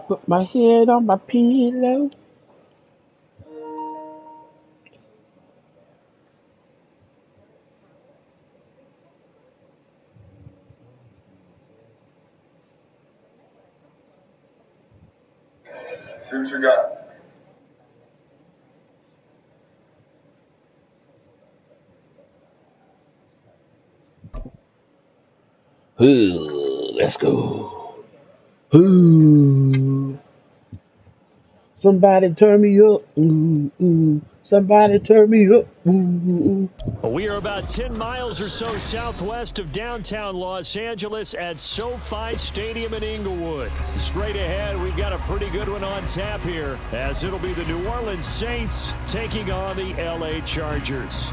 Put my head on my pillow. See what you got. Ooh, let's go. Ooh. Somebody turn me up. Ooh, ooh. Somebody turn me up. Ooh, ooh. We are about 10 miles or so southwest of downtown Los Angeles at SoFi Stadium in Inglewood. Straight ahead, we've got a pretty good one on tap here, as it'll be the New Orleans Saints taking on the LA Chargers.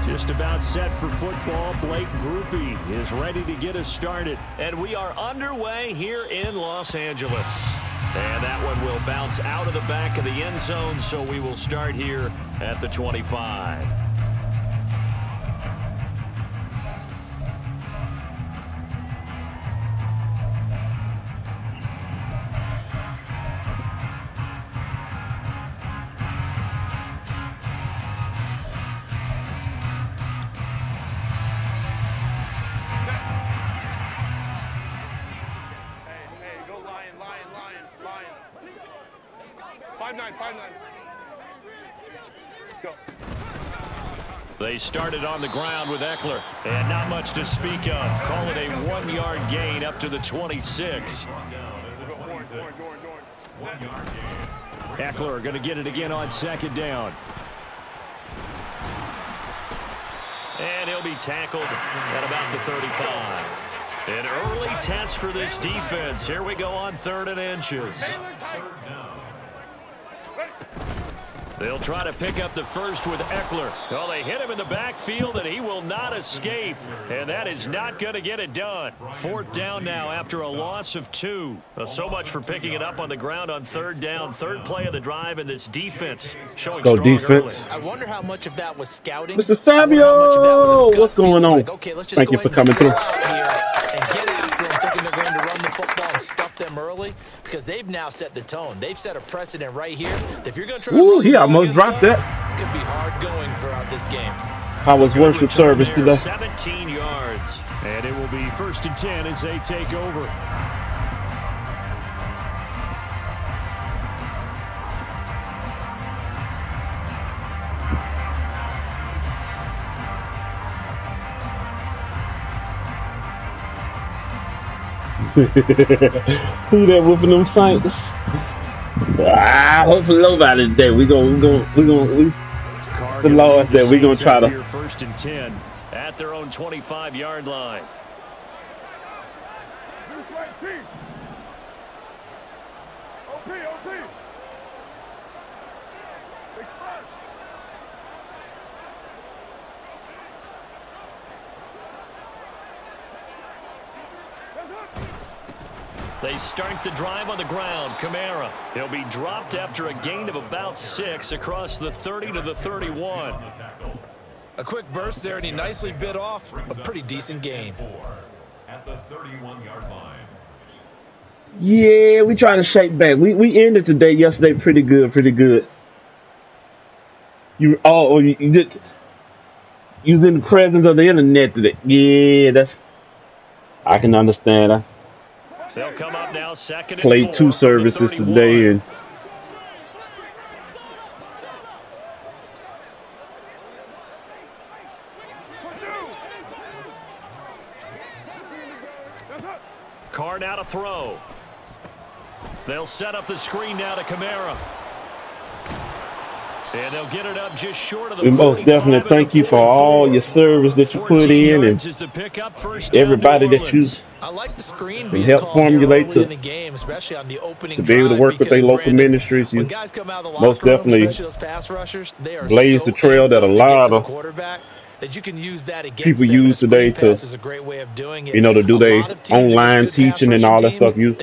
Just about set for football. Blake Groupie is ready to get us started. And we are underway here in Los Angeles. And that one will bounce out of the back of the end zone, so we will start here at the 25. They started on the ground with Eckler, and not much to speak of. Call it a 1-yard gain up to the 26. Eckler going to get it again on second down. And he'll be tackled at about the 35. An early test for this defense. Here we go on 3rd and inches. They'll try to pick up the first with Eckler. Well, they hit him in the backfield, and he will not escape. And that is not going to get it done. 4th down now after a loss of 2. So much for picking it up on the ground on 3rd down. 3rd play of the drive, and this defense showing strong defense. early. I wonder how much of that was scouting. Mr. Samuel, what's going on? Like, okay, let's just Thank you for coming through. Here and get after them, thinking they're going to run the football and stuff them early, because they've now set the tone. They've set a precedent right here. If you're going to try Ooh, he almost dropped that. It could be hard going throughout this game. How was worship service today? 17 yards, and it will be 1st and 10 as they take over. Who that whooping them Saints? Hopefully nobody today. We it's the Lord's that we gonna try to. 1st and 10 at their own 25-yard line. They start the drive on the ground. Kamara. He'll be dropped after a gain of about 6 across the 30 to the 31. A quick burst there, and he nicely bit off a pretty decent gain. At the 31-yard line. Yeah, we trying to shake back. We ended yesterday pretty good. You was in the presence of the internet today. Yeah, I can understand. I They'll come up now, 2nd and 4. played 2 services today, and Carr now to throw. They'll set up the screen now to Kamara. And they'll get it up just short of the we most definitely thank you for all your service that you put in, and everybody that you I like the screen and help formulate to be able to work with their local ministries. You most definitely blaze the trail that a lot of people use today to, to do their online teaching and all that stuff. You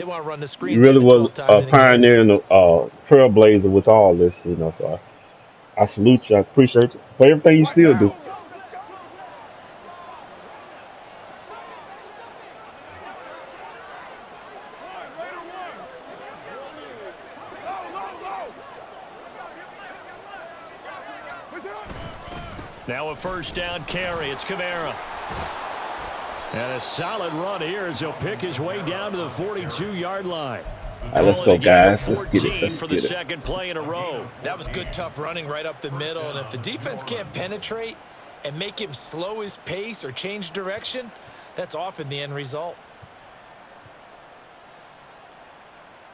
really was a pioneer and a trailblazer with all this, so I salute you. I appreciate you for everything you still do. Now a first down carry. It's Kamara. And a solid run here as he'll pick his way down to the 42-yard line. All right, let's go, guys. Let's get it. Let's for the get it. second play in a row. That was good, tough running right up the middle. And if the defense can't penetrate and make him slow his pace or change direction, that's often the end result.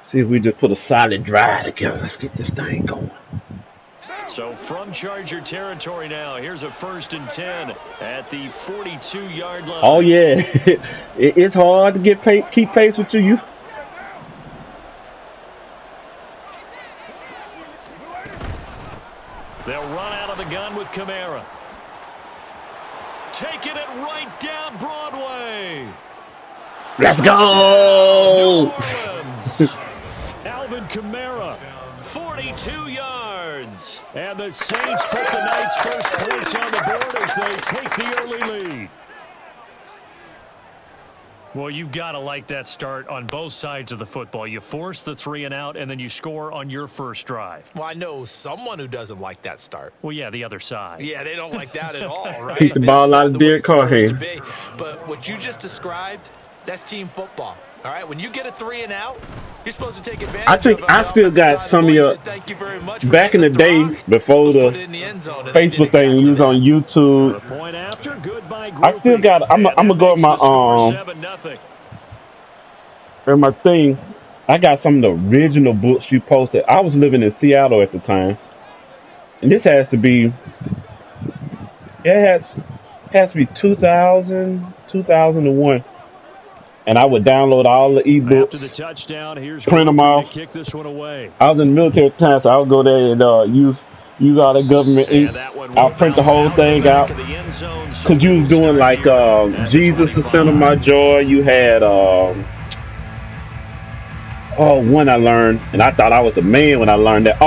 See if we just put a solid drive together. Let's get this thing going. So from Charger territory now, here's a 1st and 10 at the 42-yard line. Oh, yeah. It's hard to keep pace with you. They'll run out of the gun with Kamara. Taking it right down Broadway. Let's go. Alvin Kamara, 42 yards. And the Saints put the Knights' first points on the board as they take the early lead. Well, you've got to like that start on both sides of the football. You force the 3 and out, and then you score on your first drive. Well, I know someone who doesn't like that start. Well, yeah, the other side. Yeah, they don't like that at all, right? Keep the ball out of Derek Carr hands. But what you just described, that's team football. All right, when you get a 3 and out, you're supposed to take advantage. I think I still got some of your back in the day before the Facebook thing you was on YouTube. I still got. I'm gonna go at my thing. I got some of the original books you posted. I was living in Seattle at the time, and this has to be. It has to be 2000, 2001. And I would download all the ebooks, print them off. I was in the military at the time, so I would go there and use all the government ink. I'll print the whole thing out. Because you was doing like Jesus, the Center of My Joy. You had, one I learned, and I thought I was the man when I learned that.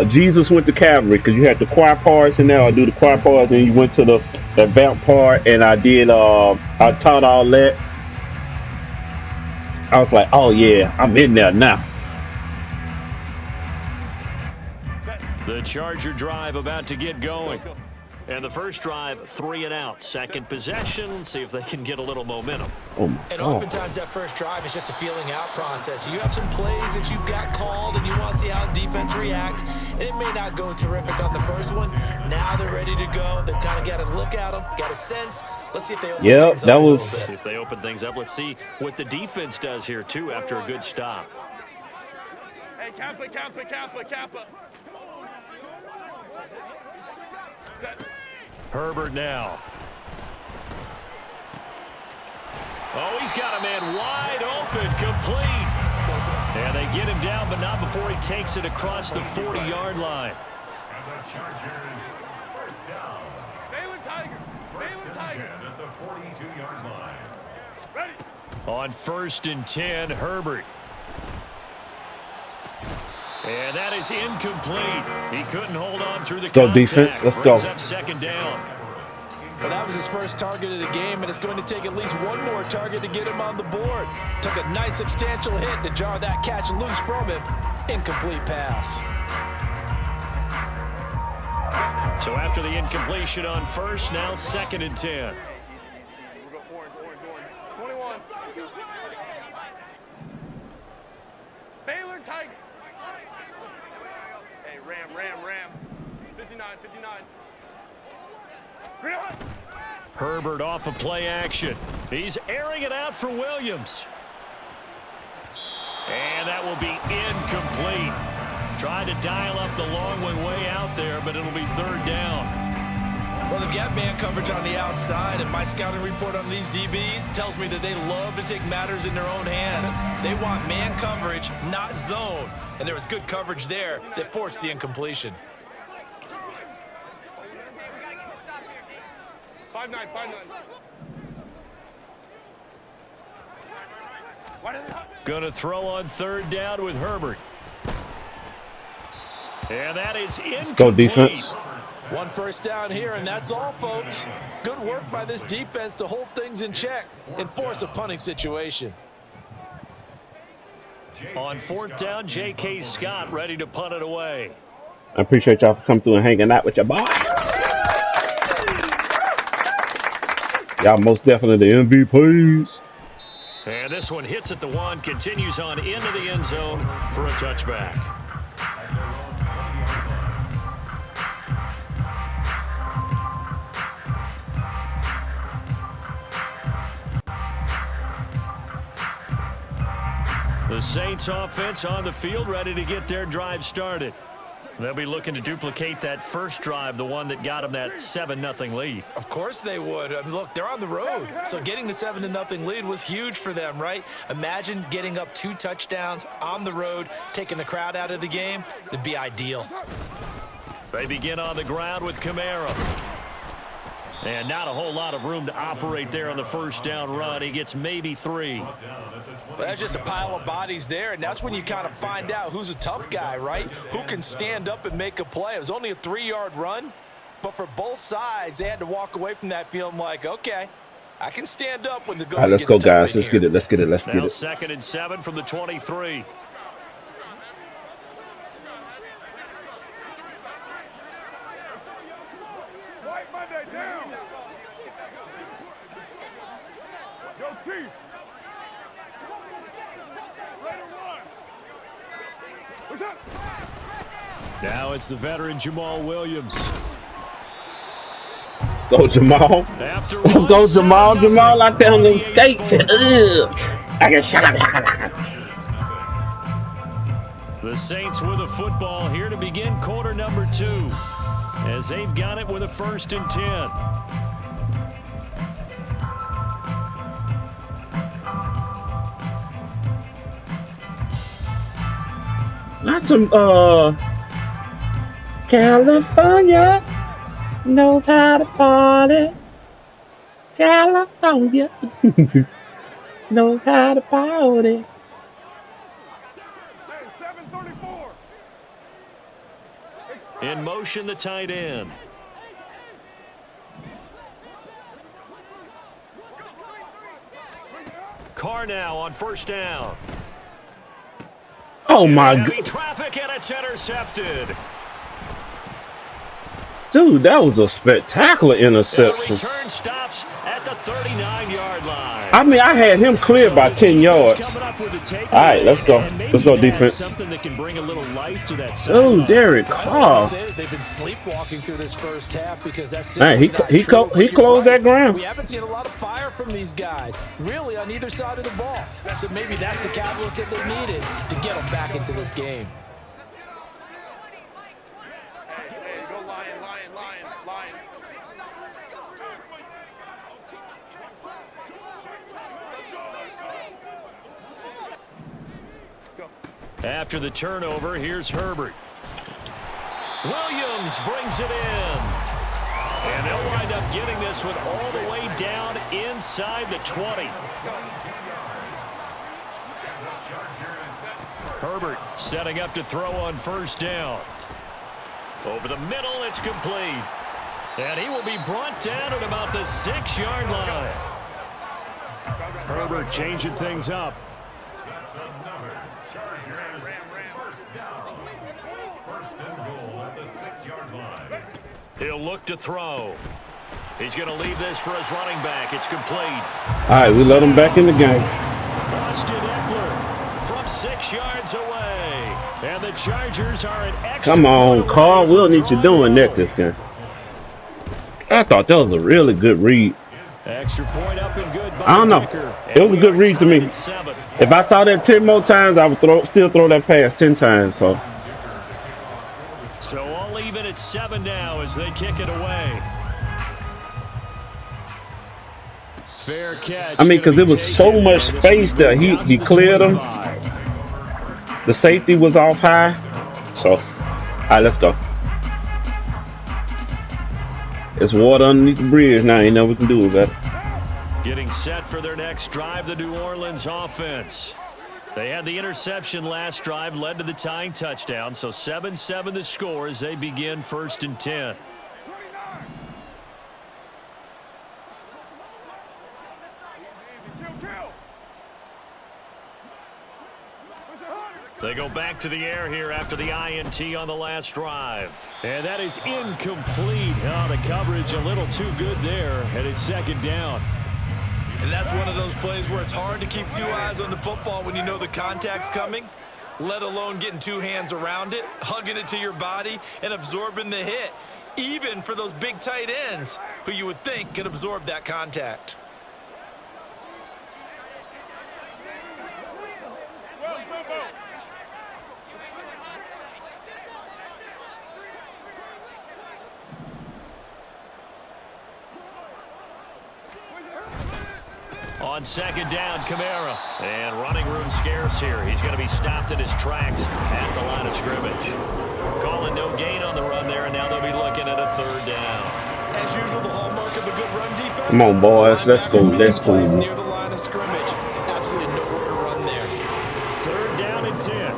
Jesus went to Calvary, because you had the choir parts in there. I do the choir parts, then you went to the vamp part, and I did, I taught all that. I was like, oh yeah, I'm in there now. The Charger drive about to get going. And the first drive, 3 and out. Second possession, see if they can get a little momentum. And oftentimes that first drive is just a feeling out process. You have some plays that you've got called and you want to see how the defense reacts. And it may not go terrific on the first one. Now they're ready to go. They've kind of got to look at them, got a sense. Let's see if they open things up a little bit. If they open things up, let's see what the defense does here, too, after a good stop. Hey, Kappa. Herbert now. Oh, he's got a man wide open, complete. And they get him down, but not before he takes it across the 40-yard line. And the Chargers first down. Baylor Tiger. First and 10 at the 42-yard line. Ready. On 1st and 10, Herbert. And that is incomplete. He couldn't hold on through the contact. Defense. Let's go. Up 2nd down. Well, that was his first target of the game, and it's going to take at least one more target to get him on the board. Took a nice substantial hit to jar that catch loose from him. Incomplete pass. So after the incompletion on 1st, now 2nd and 10. We'll go orange. 21. Baylor Tiger. Hey, Ram. 59. Herbert off of play action. He's airing it out for Williams. And that will be incomplete. Tried to dial up the long way out there, but it'll be 3rd down. Well, they've got man coverage on the outside, and my scouting report on these DBs tells me that they love to take matters in their own hands. They want man coverage, not zone. And there was good coverage there that forced the incompletion. 5-9. Gonna throw on 3rd down with Herbert. And that is incomplete. Let's go, defense. One first down here, and that's all, folks. Good work by this defense to hold things in check and force a punting situation. On 4th down, J.K. Scott ready to punt it away. I appreciate y'all for coming through and hanging out with your boy. Y'all most definitely the MVPs. And this one hits at the 1, continues on into the end zone for a touchback. The Saints offense on the field, ready to get their drive started. They'll be looking to duplicate that first drive, the one that got them that 7-0 lead. Of course they would. I mean, look, they're on the road, so getting the 7-0 lead was huge for them, right? Imagine getting up 2 touchdowns on the road, taking the crowd out of the game. It'd be ideal. They begin on the ground with Kamara. And not a whole lot of room to operate there on the first down run. He gets maybe 3. Well, that's just a pile of bodies there, and that's when you kind of find out who's a tough guy, right? Who can stand up and make a play. It was only a 3-yard run, but for both sides, they had to walk away from that feeling like, okay, I can stand up when the goal All right, let's gets go, tough guys. in Let's here. get it. Let's get it. Let's Now get it. 2nd and 7 from the 23. White Monday down. Yo, Chief. Ready to run. What's up? Now it's the veteran Jamal Williams. Let's go, Jamal. After Let's go, one, Jamal. 7-0. Jamal out there on them 48 skates. Ugh. I can shut up. The Saints with a football here to begin quarter number 2, as they've got it with a 1st and 10. Not some California knows how to party. California knows how to party. Hey, 734. In motion, the tight end. Carr now on 1st down. Oh my Heavy god, traffic, and it's intercepted. dude, that was a spectacular And the interception. return stops at the 39-yard line. I mean, I had him cleared by 10 yards. Coming up with the takeaway, All right, let's go. and maybe Let's go, that's defense. Something that can bring a little life to that Oh, sideline. Derek Well, Carr. they've been sleepwalking through this first half because that's Man, simply not he true, but he you're closed right. that ground. We haven't seen a lot of fire from these guys, really, on either side of the ball. So maybe that's the catalyst that they needed to get them back into this game. Hey, go Lion, Lion, Lion, Lion. After the turnover, here's Herbert. Williams brings it in. And they'll wind up getting this one all the way down inside the 20. Herbert setting up to throw on 1st down. Over the middle, it's complete. And he will be brought down at about the 6-yard line. Herbert changing things up. That's another Chargers first down. 1st and goal at the 6-yard line. He'll look to throw. He's going to leave this for his running back. It's complete. All right, we let him back in the game. Austin Eckler from 6 yards away. And the Chargers are an extra Come on, point Carl. away We'll from need you doing drawing that this game. I thought that was a really good read. Extra point up and good by I don't know. Decker. It was a And good we are read to me. tied at 7. If I saw that 10 more times, I would still throw that pass 10 times. So So all even at 7 now as they kick it away. Fair catch. I mean, because there was so much space that he cleared them. The safety was off high. So, all right, let's go. It's water underneath the bridge now. Ain't nothing we can do about it. Getting set for their next drive, the New Orleans offense. They had the interception last drive, led to the tying touchdown. So 7-7 the score as they begin 1st and 10. Kill, kill. They go back to the air here after the INT on the last drive. And that is incomplete. Oh, the coverage a little too good there, and it's second down. And that's one of those plays where it's hard to keep two eyes on the football when you know the contact's coming, let alone getting two hands around it, hugging it to your body, and absorbing the hit, even for those big tight ends who you would think could absorb that contact. On second down, Kamara. And running room scarce here. He's going to be stopped in his tracks at the line of scrimmage. Calling no gain on the run there, and now they'll be looking at a third down. As usual, the hallmark of a good run defense. Come on, boys. Let's go. Let's go. Near the line of scrimmage. Absolutely nowhere to run there. Third down and 10.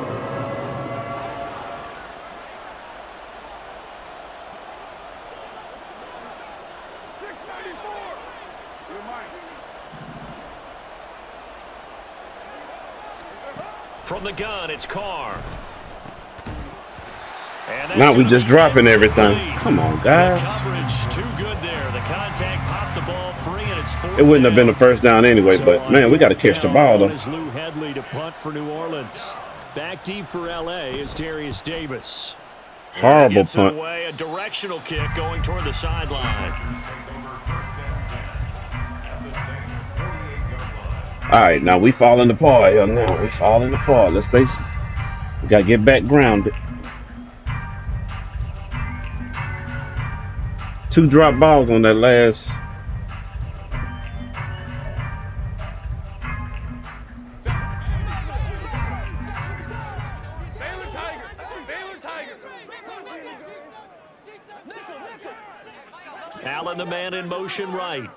From the gun, it's Carr. Now we just dropping everything. Come on, guys. The coverage too good there. The contact popped the ball free, and it's fourth It wouldn't have been the down. first down anyway, So but man, we got to catch the ball though. Is Lou Headley to punt for New Orleans. Back deep for LA is Darius Davis. Horrible Gets it punt. away, a directional kick going toward the sideline. All right, now we falling apart. Now we falling apart. Let's stay. We gotta get back grounded. 2 drop balls on that last. Allen, the man in motion right.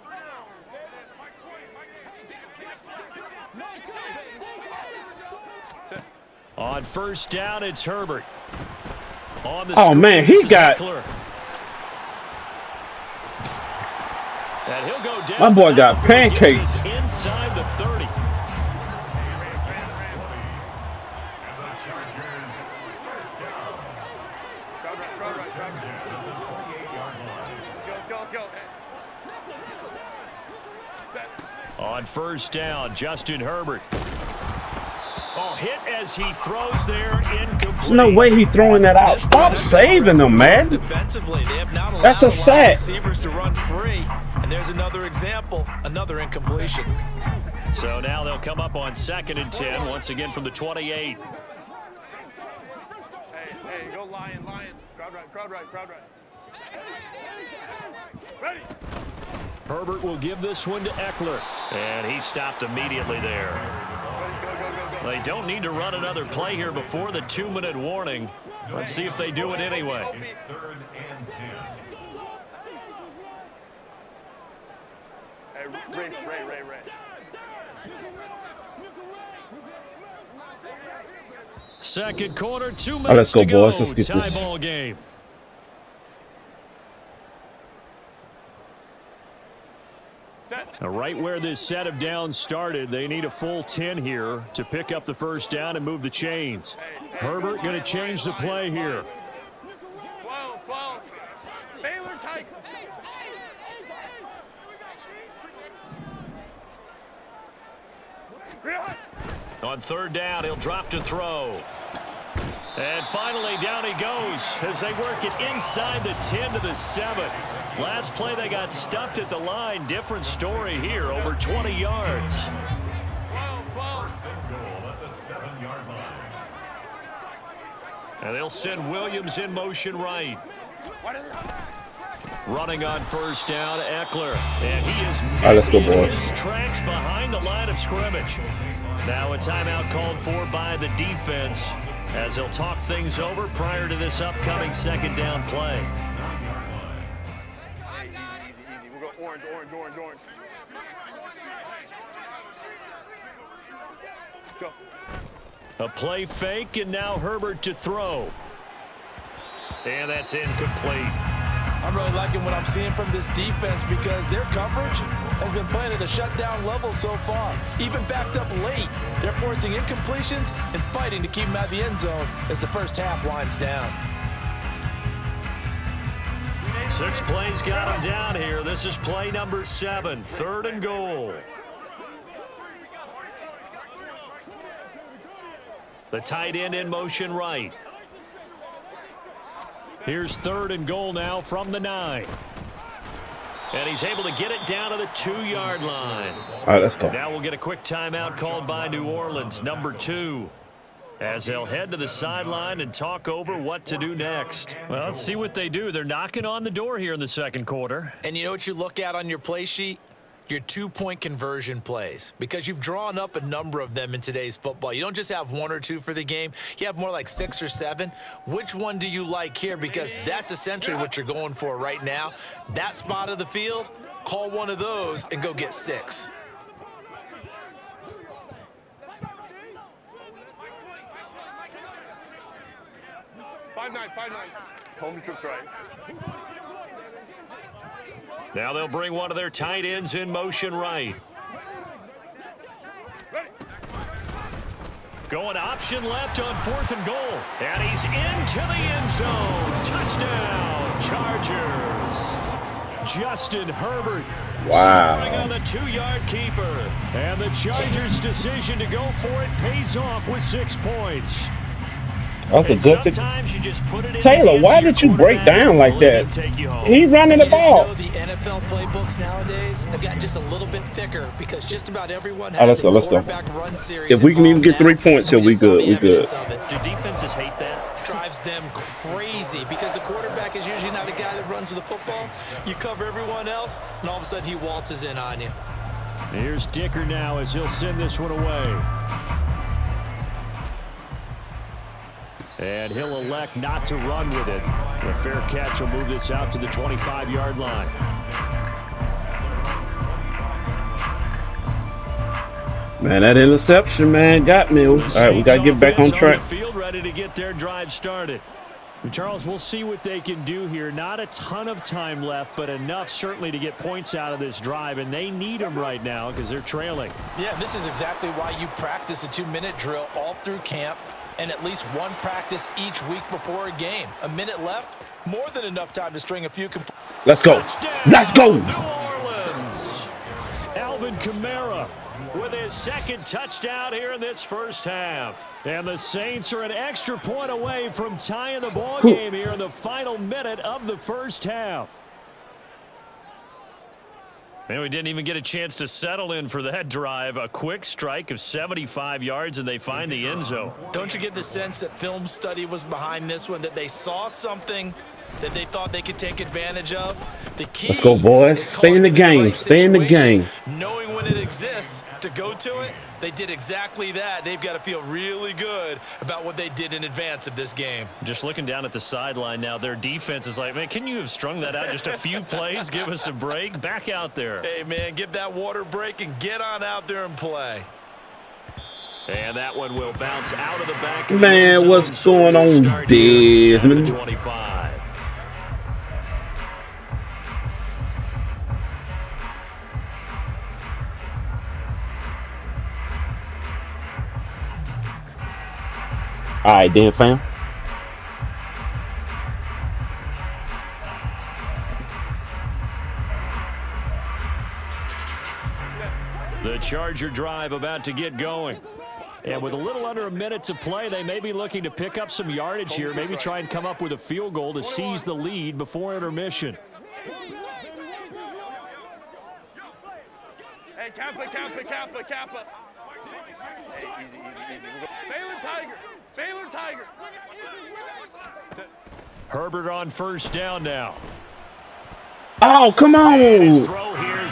On first down, it's Herbert. On the Oh, screen, man, he this is got- Eckler. And he'll go down. My boy got He's pancakes. inside the 30. On first down, Justin Herbert. Oh, hit as he throws there, incomplete. There's no way he throwing that out. Stop saving them, man. Defensively, they have not allowed That's a lot of sack. receivers to run free. And there's another example, another incompletion. So now they'll come up on 2nd and 10, once again from the 28. Hey, go Lion. Crowd right. Ready. Herbert will give this one to Eckler. And he stopped immediately there. Go. They don't need to run another play here before the 2-minute warning. Let's see if they do it anyway. Third and 10. Hey, Ray. Second quarter, 2 minutes Oh, let's go, to go. boys. Let's get Tie this. ball game. Right where this set of downs started, they need a full 10 here to pick up the first down and move the chains. Herbert going to change the play here. 12. Baylor Tigers. On third down, he'll drop to throw. And finally, down he goes as they work it inside the 10 to the 7. Last play, they got stuffed at the line. Different story here, over 20 yards. First and goal at the 7-yard line. And they'll send Williams in motion right. Running on first down, Eckler. And he is All right, let's go, in boys. his tracks behind the line of scrimmage. Now a timeout called for by the defense as they'll talk things over prior to this upcoming second down play. Easy. We'll go orange. Go. A play fake, and now Herbert to throw. And that's incomplete. I'm really liking what I'm seeing from this defense because their coverage has been playing at a shutdown level so far. Even backed up late, they're forcing incompletions and fighting to keep them out of the end zone as the first half winds down. 6 plays got him down here. This is play number 7, 3rd and goal. The tight end in motion right. Here's 3rd and goal now from the 9. And he's able to get it down to the 2-yard line. All right, let's go. Now we'll get a quick timeout called by New Orleans, number 2. As they'll head to the sideline and talk over what to do next. Well, let's see what they do. They're knocking on the door here in the second quarter. And you know what you look at on your play sheet? Your 2-point conversion plays, because you've drawn up a number of them in today's football. You don't just have 1 or 2 for the game. You have more like 6 or 7. Which one do you like here? Because that's essentially what you're going for right now. That spot of the field, call one of those and go get 6. Home trip right. Now they'll bring one of their tight ends in motion right. Going option left on 4th and goal. And he's into the end zone. Touchdown, Chargers. Justin Herbert. Wow. Scoring on the 2-yard keeper. And the Chargers' decision to go for it pays off with 6 points. That's a good Sometimes you just put it in Taylor, why did you break down like that? He running the ball. The NFL playbooks nowadays have gotten just a little bit thicker because just about everyone has let's go. run series. If we can even get 3 points here, we good. We good. Do defenses hate that? Drives them crazy because the quarterback is usually not a guy that runs with the football. You cover everyone else, and all of a sudden he waltzes in on you. Here's Dicker now as he'll send this one away. And he'll elect not to run with it. A fair catch will move this out to the 25-yard line. Man, that interception, man, got me. All right, we got to get back on track. Field ready to get their drive started. Charles, we'll see what they can do here. Not a ton of time left, but enough certainly to get points out of this drive, and they need them right now because they're trailing. Yeah, this is exactly why you practice a 2-minute drill all through camp and at least one practice each week before a game. A minute left, more than enough time to string a few. Let's go. Let's go. New Orleans. Alvin Kamara with his 2nd touchdown here in this first half. And the Saints are an extra point away from tying the ball game here in the final minute of the first half. Man, we didn't even get a chance to settle in for that drive. A quick strike of 75 yards, and they find the end zone. Don't you get the sense that film study was behind this one, that they saw something that they thought they could take advantage of? The key, let's go, boys. Stay in the game. Stay in the game. Knowing when it exists to go to it, they did exactly that. They've got to feel really good about what they did in advance of this game. Just looking down at the sideline now, their defense is like, man, can you have strung that out just a few plays? Give us a break. Back out there. Hey, man, give that water break and get on out there and play. And that one will bounce out of the back. Man, what's going on, Desmond? 25. All right, then, fam. The Charger drive about to get going. And with a little under a minute to play, they may be looking to pick up some yardage here, maybe try and come up with a field goal to seize the lead before intermission. Hey, Kappa. Hey, easy. Baylor Tiger. Herbert on first down now. Oh, come on.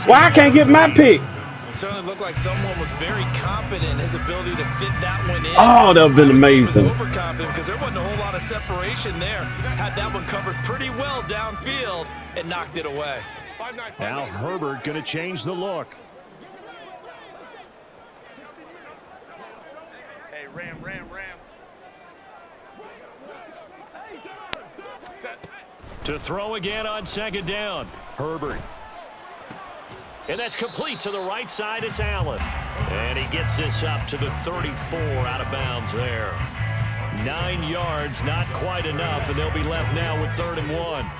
Why I can't get my pick? It certainly looked like someone was very confident in his ability to fit that one in. Oh, that would have been amazing. He was overconfident because there wasn't a whole lot of separation there. Had that one covered pretty well downfield and knocked it away. Now Herbert going to change the look. Hey, Ram. Set. To throw again on second down. Herbert. And that's complete to the right side. It's Allen. And he gets this up to the 34 out of bounds there. 9 yards, not quite enough, and they'll be left now with 3rd and 1.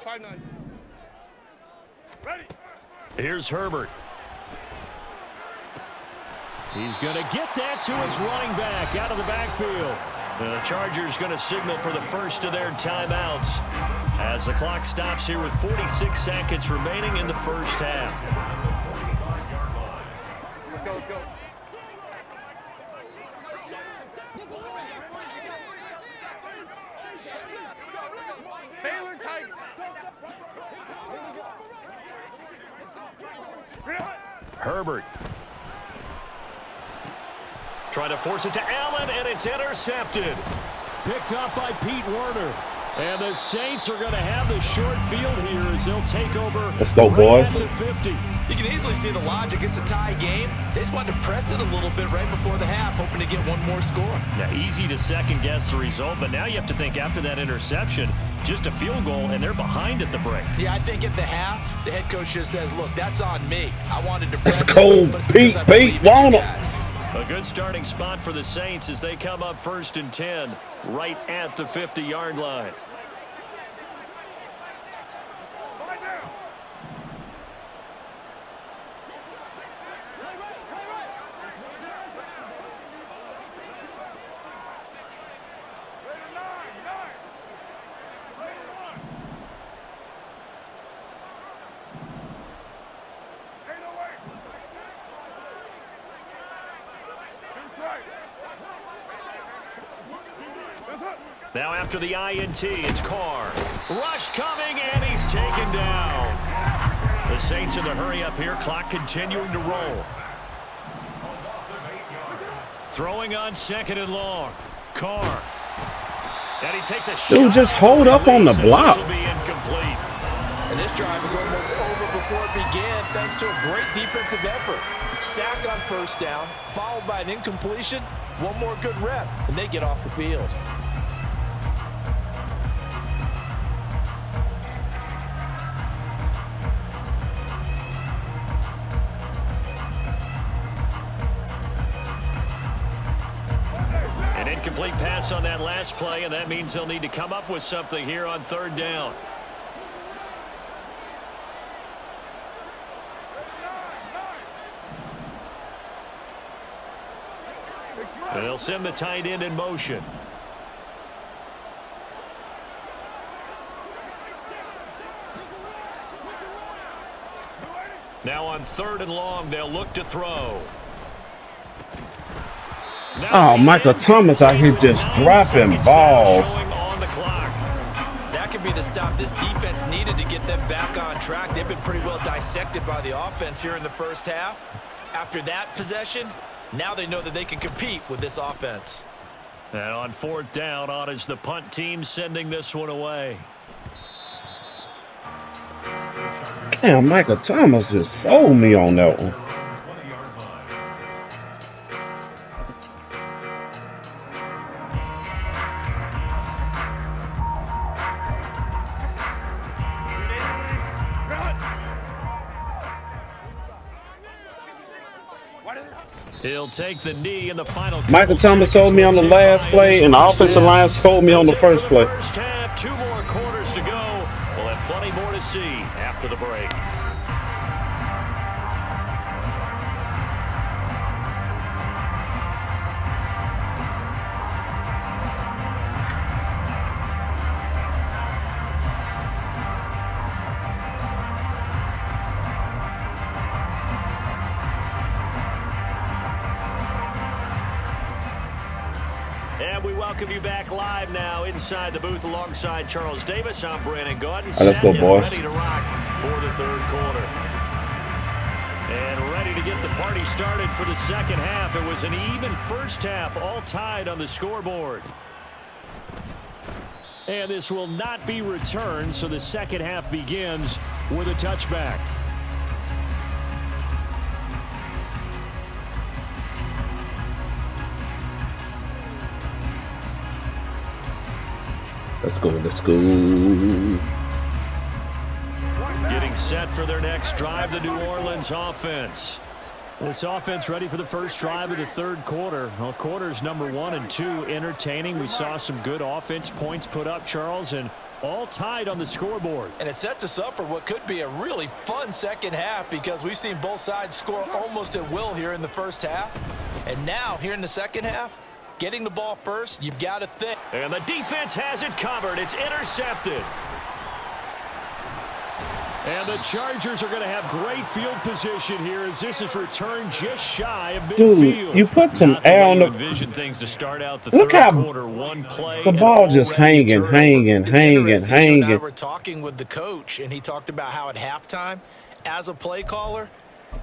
Five nine. Ready. Here's Herbert. He's going to get that to his running back out of the backfield. And the Chargers going to signal for the first of their timeouts as the clock stops here with 46 seconds remaining in the first half. Let's go. Taylor tight. Herbert. Trying to force it to Allen, and it's intercepted. Picked up by Pete Werner. And the Saints are going to have the short field here as they'll take over. Let's go, boys. Right at the 50. You can easily see the logic. It's a tie game. They just wanted to press it a little bit right before the half, hoping to get one more score. Now, easy to second-guess the result, but now you have to think after that interception, just a field goal, and they're behind at the break. Yeah, I think at the half, the head coach just says, look, that's on me. I wanted to press Let's go, it, but it's because I believe Pete, in you Warner. guys. A good starting spot for the Saints as they come up 1st and 10, right at the 50-yard line. Now after the INT, it's Carr. Rush coming, and he's taken down. The Saints in the hurry up here, clock continuing to roll. Throwing on 2nd and long. Carr. And he takes a shot. Dude, just hold up on the block. This will be incomplete. And this drive is almost over before it began thanks to a great defensive effort. Sack on 1st down, followed by an incompletion. One more good rep, and they get off the field. An incomplete pass on that last play, and that means they'll need to come up with something here on 3rd down. They'll send the tight end in motion. Now on 3rd and long, they'll look to throw. Oh, Michael Thomas out here just dropping balls. That could be the stop this defense needed to get them back on track. They've been pretty well dissected by the offense here in the first half. After that possession, now they know that they can compete with this offense. And on 4th down, on is the punt team sending this one away. Damn, Michael Thomas just sold me on that one. He'll take the knee in the final. Michael Thomas sold me on the last play, and the offensive line sold me on the first play. First half, 2 more quarters to go. We'll have plenty more to see after the break. We welcome you back live now inside the booth alongside Charles Davis. I'm Brandon Gordon. Let's go, boys. Ready to rock for the 3rd quarter. And ready to get the party started for the 2nd half. It was an even first half, all tied on the scoreboard. And this will not be returned, so the second half begins with a touchback. Let's go. Let's go. Getting set for their next drive, the New Orleans offense. This offense ready for the first drive of the third quarter. Well, quarters number 1 and 2 entertaining. We saw some good offense points put up, Charles, and all tied on the scoreboard. And it sets us up for what could be a really fun second half because we've seen both sides score almost at will here in the first half. And now, here in the second half, getting the ball first, you've got to think. And the defense has it covered. It's intercepted. And the Chargers are going to have great field position here as this is returned just shy of midfield. Dude, you put some air on the. Envision things to start out the Look third how quarter, one play, the ball just hanging. You and I were talking with the coach, and he talked about how at halftime, as a play caller,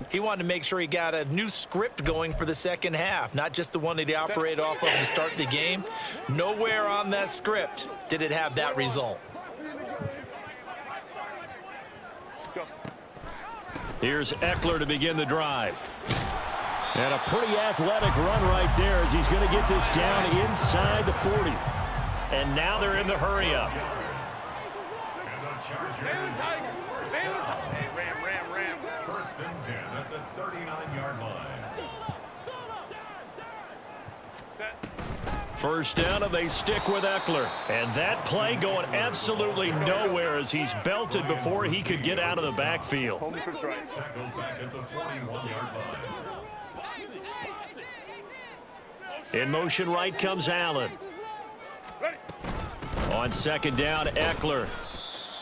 he wanted to make sure he got a new script going for the second half, not just the one that he operated off of to start the game. Nowhere on that script did it have that result. Here's Eckler to begin the drive. And a pretty athletic run right there as he's going to get this down inside the 40. And now they're in the hurry-up. First and 10 at the 39-yard line. First down, and they stick with Eckler. And that play going absolutely nowhere as he's belted before he could get out of the backfield. Tackled back at the 41-yard line. In motion right comes Allen. On second down, Eckler.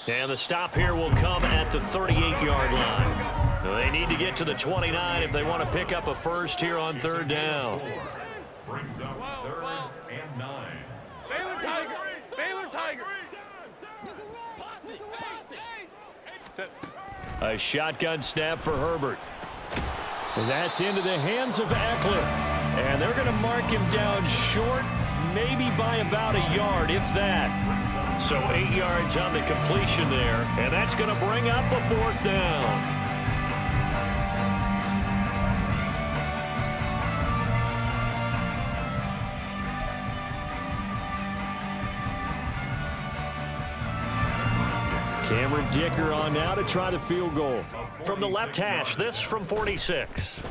And the stop here will come at the 38-yard line. They need to get to the 29 if they want to pick up a first here on third down. Brings up 3rd and 9. Baylor Tiger! Baylor Tiger! A shotgun snap for Herbert. And that's into the hands of Eckler. And they're going to mark him down short, maybe by about a yard, if that. So 8 yards on the completion there. And that's going to bring up a fourth down. Cameron Dicker on now to try the field goal. From the left hash, this from 46.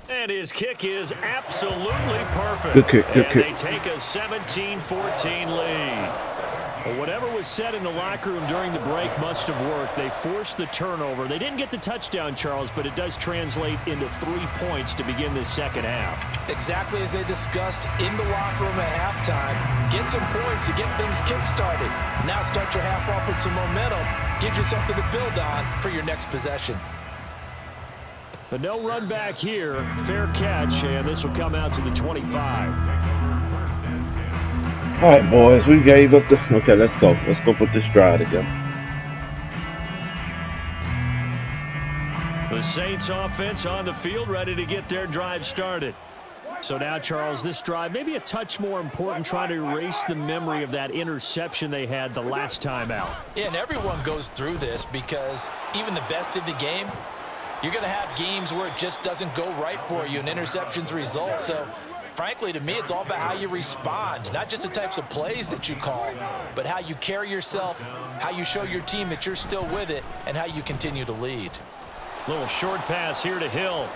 And his kick is absolutely perfect. Good kick, good kick. And they take a 17-14 lead. Well, whatever was said in the locker room during the break must have worked. They forced the turnover. They didn't get the touchdown, Charles, but it does translate into 3 points to begin this second half. Exactly as they discussed in the locker room at halftime. Get some points to get things kick-started. Now start your half off with some momentum. Gives you something to build on for your next possession. But no run back here. Fair catch, and this will come out to the 25. All right, boys, we gave up the. Okay, let's go. Let's go put this drive together. The Saints offense on the field, ready to get their drive started. So now, Charles, this drive maybe a touch more important, trying to erase the memory of that interception they had the last time out. Yeah, and everyone goes through this because even the best in the game, you're going to have games where it just doesn't go right for you and interceptions result. So, frankly, to me, it's all about how you respond, not just the types of plays that you call, but how you carry yourself, how you show your team that you're still with it, and how you continue to lead. Little short pass here to Hill.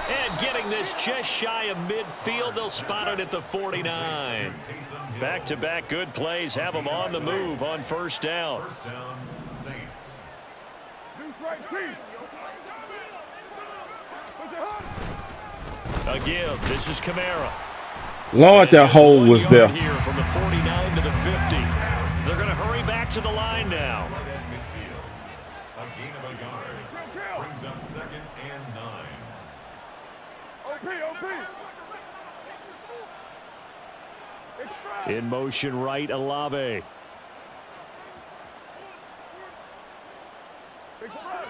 And getting this just shy of midfield, they'll spot it at the 49. Back-to-back good plays have them on the move on first down. First down, Saints. A give. This is Kamara. Lord, that hole was there. Here from the 49 to the 50. They're going to hurry back to the line now. Right at midfield. A gain of a yard. Brings up 2nd and 9. In motion right, Olave.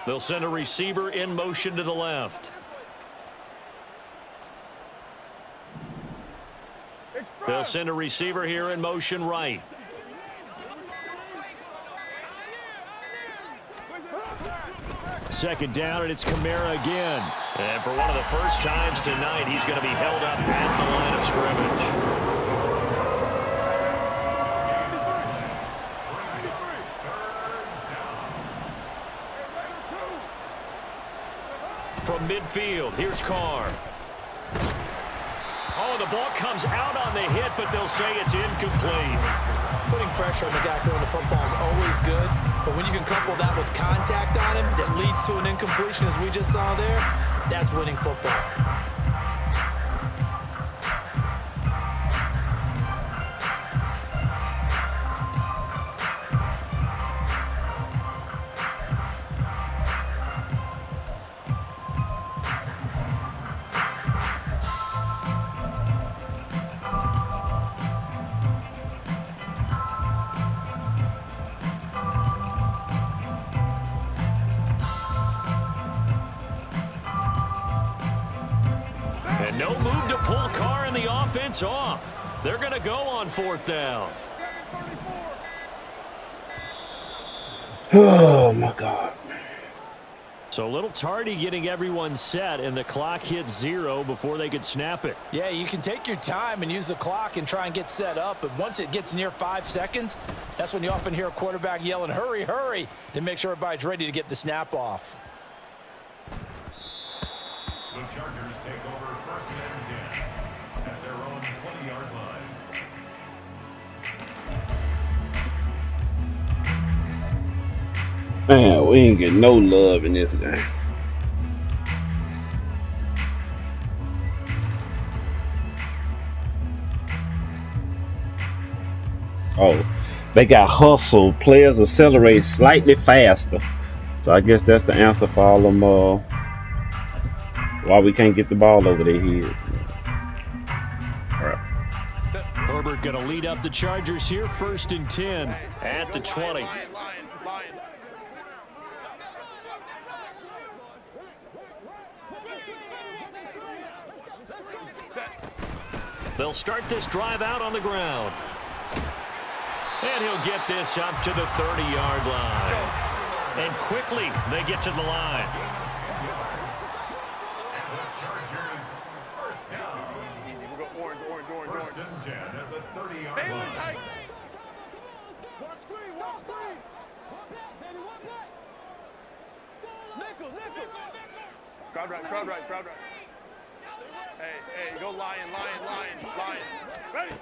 They'll send a receiver in motion to the left. They'll send a receiver here in motion right. Second down, and it's Kamara again. And for one of the first times tonight, he's going to be held up at the line of scrimmage. From midfield, here's Carr. Oh, the ball comes out on the hit, but they'll say it's incomplete. Putting pressure on the guy throwing the football is always good, but when you can couple that with contact on him that leads to an incompletion, as we just saw there, that's winning football. And no move to pull Carr and the offense off. They're going to go on fourth down. Oh, my God. So a little tardy getting everyone set, and the clock hits 0 before they could snap it. Yeah, you can take your time and use the clock and try and get set up, but once it gets near 5 seconds, that's when you often hear a quarterback yelling, hurry, hurry, to make sure everybody's ready to get the snap off. The Chargers take over first and 10 at their own 20-yard line. Man, we ain't getting no love in this game. Oh, they got hustle. Players accelerate slightly faster. So I guess that's the answer for all them why we can't get the ball over their head. Herbert going to lead up the Chargers here, first and 10 at the 20. They'll start this drive out on the ground. And he'll get this up to the 30-yard line. And quickly, they get to the line. First and 10 at the 30-yard line. Crowd right. Hey, go Lion. Ready?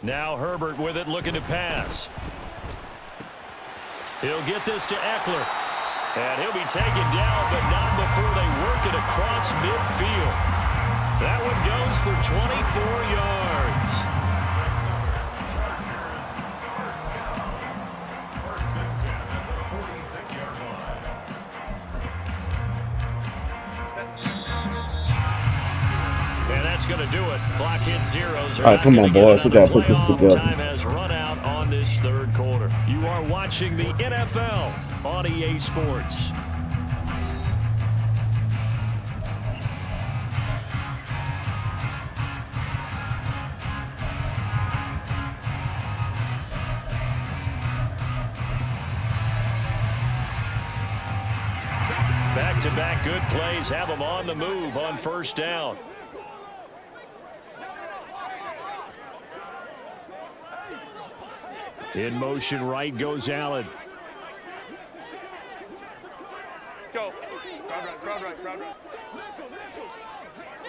Now Herbert with it, looking to pass. He'll get this to Eckler. And he'll be taken down, but not before they work it across midfield. That one goes for 24 yards. First and 10 at the 46-yard line. And that's going to do it. Clock hits 0. All right, come on, boys. We got to put this together. Time has run out on this third quarter. You are watching the NFL on EA Sports. Back-to-back good plays have them on the move on first down. In motion right goes Allen. Go. Crowd right.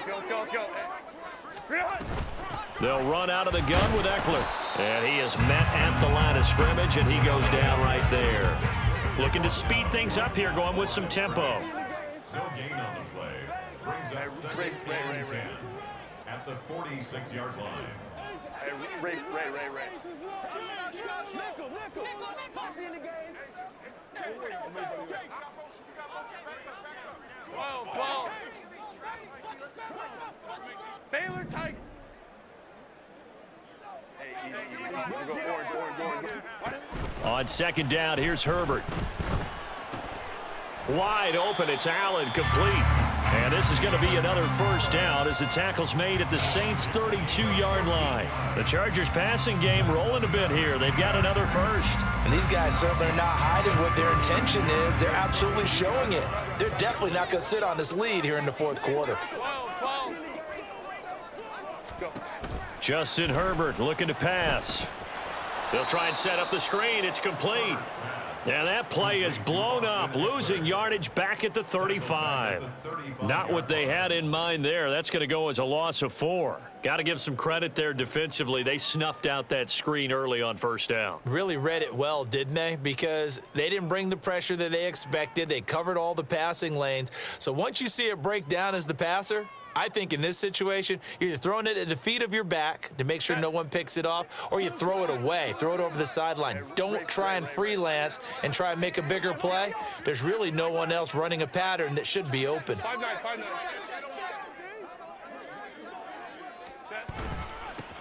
Let's go. They'll run out of the gun with Eckler. And he is met at the line of scrimmage, and he goes down right there. Looking to speed things up here, going with some tempo. No gain on the play. Brings up second and 10 at the 46-yard line. Hey, Ray. Whoa. Baylor tight. Hey, easy. We'll go orange. On second down, here's Herbert. Wide open, it's Allen, complete. And this is going to be another first down as the tackle's made at the Saints' 32-yard line. The Chargers passing game rolling a bit here. They've got another first. And these guys certainly are not hiding what their intention is. They're absolutely showing it. They're definitely not going to sit on this lead here in the fourth quarter. Justin Herbert looking to pass. They'll try and set up the screen. It's complete. And that play is blown up, losing yardage back at the 35. Not what they had in mind there. That's going to go as a loss of 4. Got to give some credit there defensively. They snuffed out that screen early on first down. Really read it well, didn't they? Because they didn't bring the pressure that they expected. They covered all the passing lanes. So once you see it break down as the passer, I think in this situation, you're either throwing it at the feet of your back to make sure no one picks it off, or you throw it away, throw it over the sideline. Don't try and freelance and try and make a bigger play. There's really no one else running a pattern that should be open. 5-9.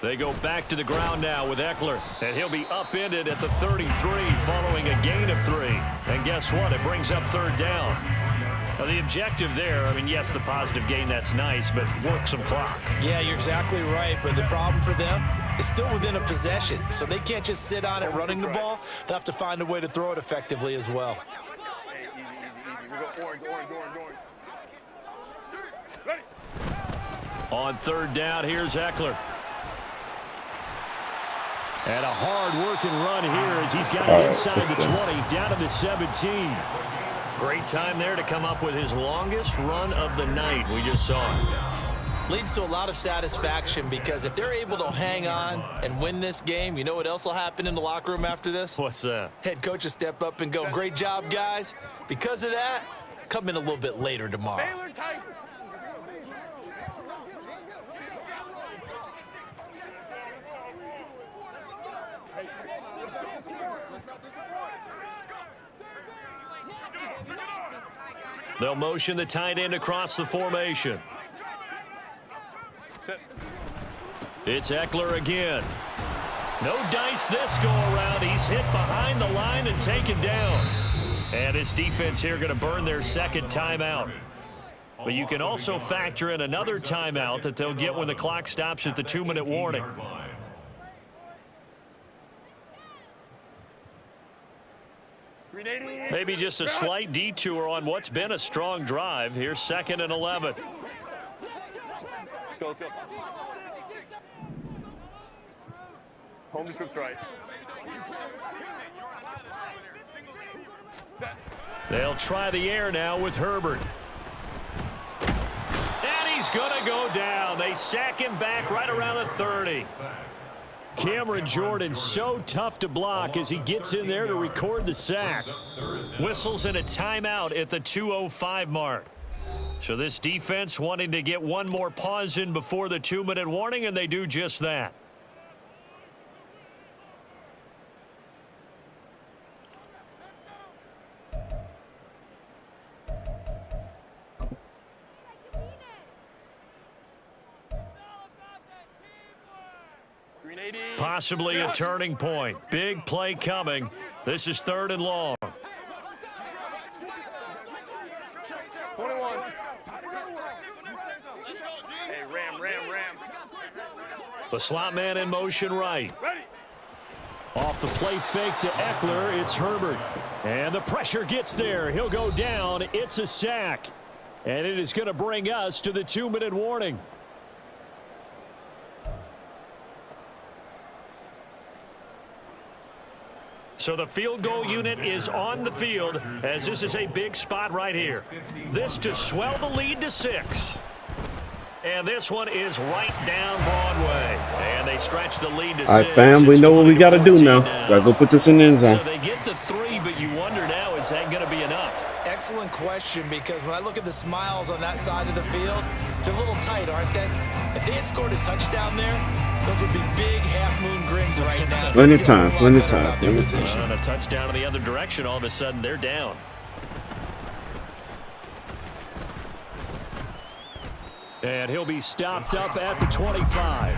They go back to the ground now with Eckler, and he'll be upended at the 33 following a gain of 3. And guess what? It brings up third down. Now, the objective there, I mean, yes, the positive gain, that's nice, but work some clock. Yeah, you're exactly right, but the problem for them is still within a possession, so they can't just sit on it running the ball. They'll have to find a way to throw it effectively as well. Hey, easy. We go orange. Ready. On third down, here's Eckler. And a hard-working run here as he's got it inside the 20, down to the 17. Great time there to come up with his longest run of the night. We just saw it. Leads to a lot of satisfaction because if they're able to hang on and win this game, you know what else will happen in the locker room after this? What's that? Head coach will step up and go, great job, guys. Because of that, come in a little bit later tomorrow. Baylor tight. They'll motion the tight end across the formation. It's Eckler again. No dice this go around. He's hit behind the line and taken down. And his defense here going to burn their second timeout. But you can also factor in another timeout that they'll get when the clock stops at the 2-minute warning. Maybe just a slight detour on what's been a strong drive. Here's 2nd and 11. Let's go. Home troops right. They'll try the air now with Herbert. And he's going to go down. They sack him back right around the 30. Cameron Jordan so tough to block as he gets in there to record the sack. Whistles in a timeout at the 2:05 mark. So this defense wanting to get one more pause in before the 2-minute warning, and they do just that. Possibly a turning point. Big play coming. This is 3rd and long. 21. Hey, ram. The slot man in motion right. Ready. Off the play fake to Eckler, it's Herbert. And the pressure gets there. He'll go down. It's a sack. And it is going to bring us to the 2-minute warning. So the field goal unit is on the field as this is a big spot right here. This to swell the lead to 6. And this one is right down Broadway. And they stretch the lead to 6. All right, fam, we know what we got to do now. Got to go put this in the end zone. So they get the 3, but you wonder now, is that going to be enough? Excellent question, because when I look at the smiles on that side of the field, they're a little tight, aren't they? If they had scored a touchdown there, those would be big half-moon grins right now. Plenty of time. On a touchdown in the other direction, all of a sudden they're down. And he'll be stopped up at the 25.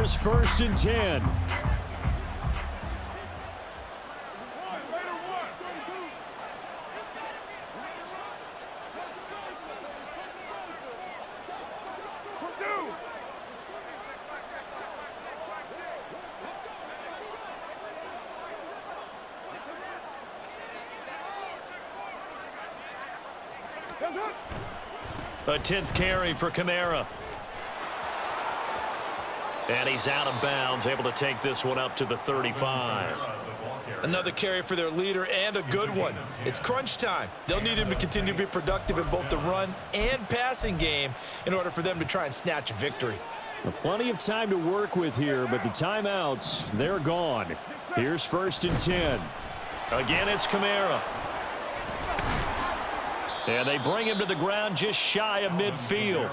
Here's 1st and 10. A 10th carry for Kamara. And he's out of bounds, able to take this one up to the 35. Another carry for their leader and a good one. It's crunch time. They'll need him to continue to be productive in both the run and passing game in order for them to try and snatch a victory. Well, plenty of time to work with here, but the timeouts, they're gone. Here's 1st and 10. Again, it's Kamara. And they bring him to the ground just shy of midfield.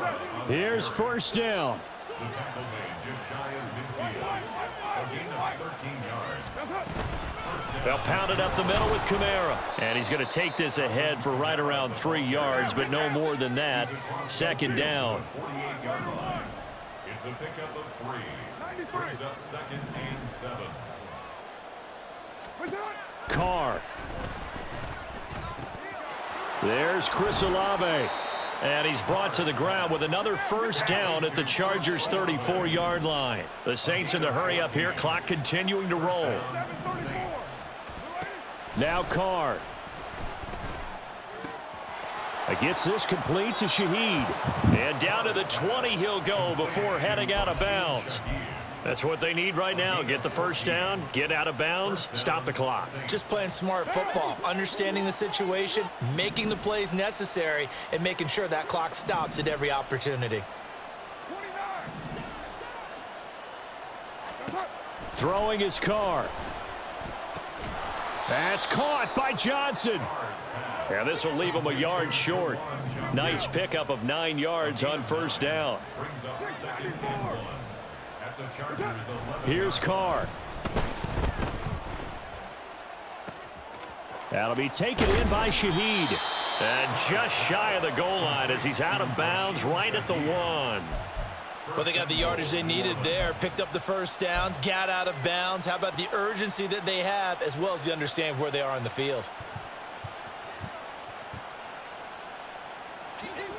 Here's 1st down. The tackle made just shy of midfield. A gain of 13 yards. They'll pound it up the middle with Kamara. And he's going to take this ahead for right around 3 yards, but no more than that. 2nd down. 48-yard line. It's a pickup of 3. Brings up 2nd and 7. Carr. There's Chris Olave. And he's brought to the ground with another 1st down at the Chargers' 34-yard line. The Saints in the hurry up here, clock continuing to roll. Now Carr. Gets this complete to Shaheed. And down to the 20 he'll go before heading out of bounds. That's what they need right now. Get the 1st down, get out of bounds, stop the clock. Just playing smart football, understanding the situation, making the plays necessary, and making sure that clock stops at every opportunity. Throwing his Carr. That's caught by Johnson. And this will leave him a yard short. Nice pickup of 9 yards on 1st down. Brings up 2nd and 1. At the Chargers 11. Here's Carr. That'll be taken in by Shaheed. And just shy of the goal line as he's out of bounds right at the 1. Well, they got the yardage they needed there, picked up the 1st down, got out of bounds. How about the urgency that they have, as well as the understanding where they are on the field?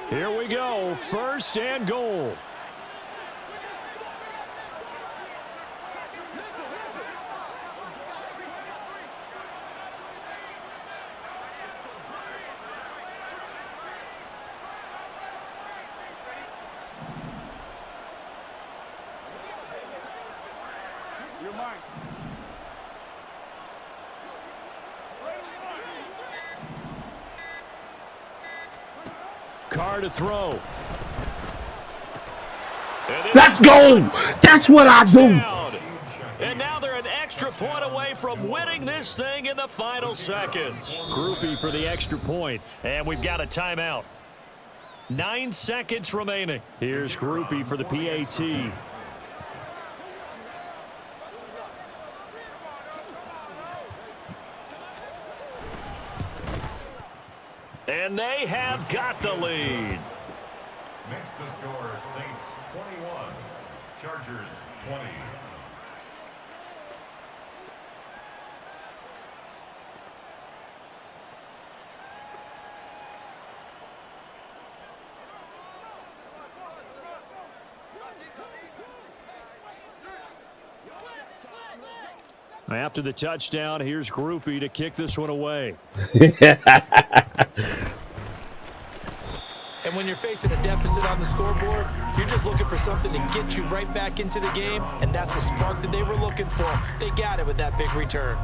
Here we go, 1st and goal. Carr to throw. Let's go! That's what I do! And now they're an extra point away from winning this thing in the final seconds. Groupie for the extra point, and we've got a timeout. 9 seconds remaining. Here's Groupie for the PAT. And they have got the lead. Makes the score Saints 21, Chargers 20. After the touchdown, here's Groupie to kick this one away. And when you're facing a deficit on the scoreboard, you're just looking for something to get you right back into the game, and that's the spark that they were looking for. They got it with that big return.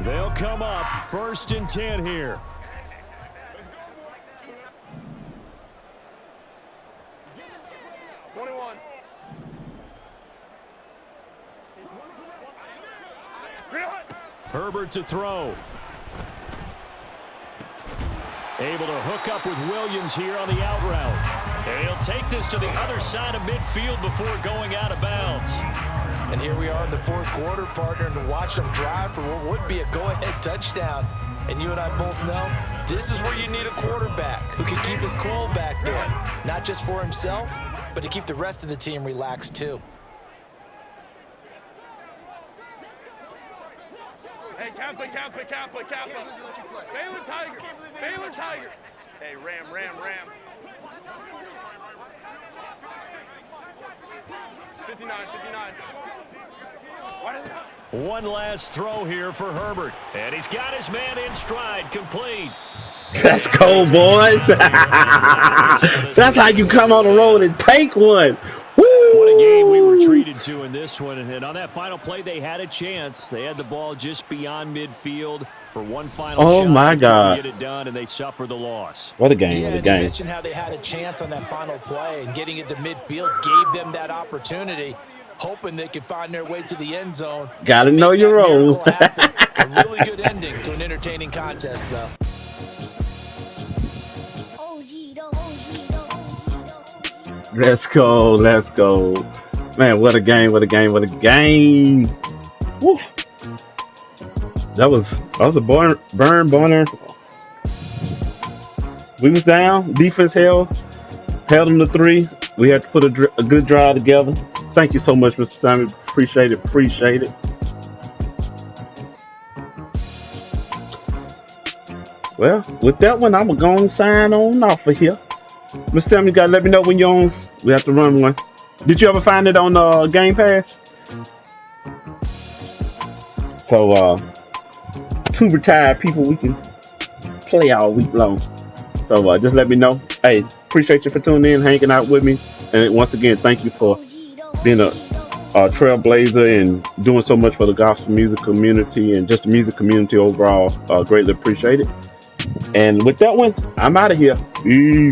They'll come up 1st and 10 here. Herbert to throw. Able to hook up with Williams here on the out route. And he'll take this to the other side of midfield before going out of bounds. And here we are in the 4th quarter, partner, and to watch them drive for what would be a go-ahead touchdown. And you and I both know This is where you need a quarterback who can keep his cool back there. Not just for himself, but to keep the rest of the team relaxed too. Hey, Kaplan. Baylor Tiger. Hey, Ram. 59. One last throw here for Herbert. And he's got his man in stride, complete. Let's go, boys. That's how you come on the road and take one. Woo! What a game we were treated to in this one. And on that final play, they had a chance. They had the ball just beyond midfield for one final shot. Oh, my God. Get it done, and they suffer the loss. What a game, what a You game. mentioned how they had a chance on that final play, and getting it to midfield gave them that opportunity, hoping they could find their way to the end zone. Gotta know your role. A really good ending to an entertaining contest, though. Let's go. Man, what a game. Woo. That was a burn burner. We was down. Defense held them to 3. We had to put a good drive together. Thank you so much, Mr. Simon. Appreciate it. Well, with that one, I'm going to sign on off of here. Mr. Sam, you got to let me know when you're on. We have to run one. Did you ever find it on Game Pass? So, 2 retired people, we can play all week long. So, just let me know. Hey, appreciate you for tuning in, hanging out with me. And once again, thank you for being a trailblazer and doing so much for the gospel music community and just the music community overall. Greatly appreciate it. And with that one, I'm out of here. Peace.